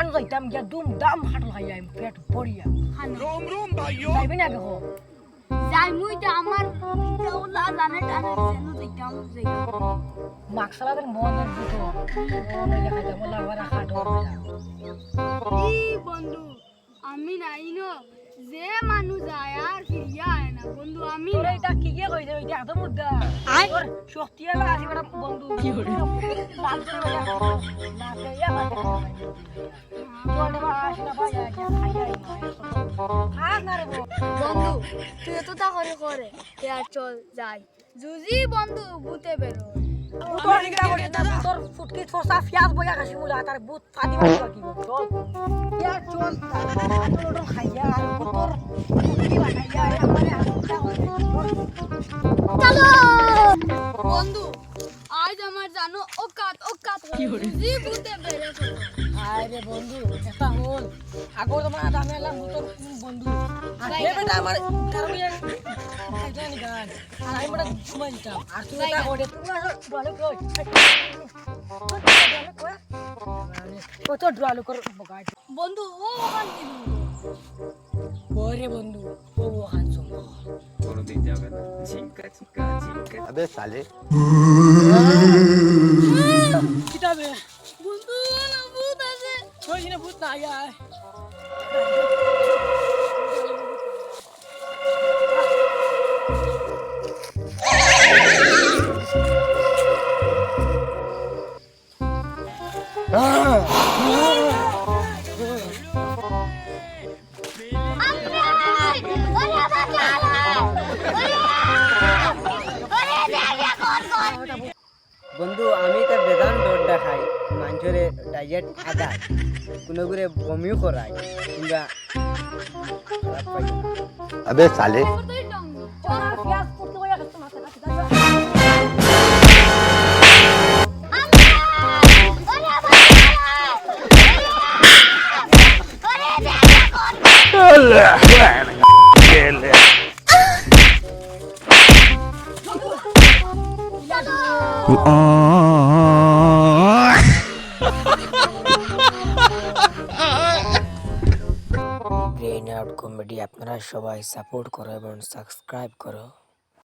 বাগান যাইতাম গিয়া দুম দাম হাঁটল খাইয়া পেট পড়িয়া रोम रोम भाइयों যাইবি না দেখো যাই মুই তো আমার ওলা জানে টানে যেন যাইতাম মাকসালাদের মনের দুটো মনে খাইতাম বলা আবার হাঁটো ই বন্ধু আমি নাই ন যে মানুষ যায় আর ফিরিয়া আয় না বন্ধু আমি তোর এটা কি কি কইছে ওইটা এত মুদ্দা তোর শক্তি এলা আছে বড় বন্ধু কি হরে লাল করে ভাইয়া না দেয়া বাতে তোর না আসনা ভাইয়া কি খাইয়া আই না রে বন্ধু তুই তো তা করে করে তে আর চল যাই জুজি বন্ধু বুতে বেরো তোর নিগা করে না তোর ফুটকি ফসা পিয়াজ বইয়া খাসি মুলা তার বুত ফাদি মারবা কি চল ইয়া চল তোর খাইয়া আর তোর ফুটকি বানাইয়া আমারে হাতটা চলো বন্ধু আজ আমার জানো ওকাত জুজি বুতে বেরো আরে বন্ধু এটা হল আগর তোমার দামে এলাম তোর বন্ধু আর এ বেটা আমার কারণে জানি গান আর আমি বড় ঘুমাই দিতাম আর তুই এটা ওরে তুই ভালো কই কত ড্রালো কর বগাই বন্ধু ও ওখান দিবি ওরে বন্ধু ও হানসম কোনো দিতে হবে না ঝিঙ্কা ঝিঙ্কা ঝিঙ্কা अबे साले কিতাবে বন্ধু না ভূত আছে কই না ভূত না আয়া বন্ধু আমি তো বেদান দৌড় দেখাই মানুষের ডাইজেট আদায় কোনো করে বমিও করাই কিংবা খারাপ পাই না। अबे साले তোর পিয়াজ করতে হইয়া গেছে মাথা কাছে ব্রেন আউট কমেডি আপনারা সবাই সাপোর্ট করো এবং সাবস্ক্রাইব করো।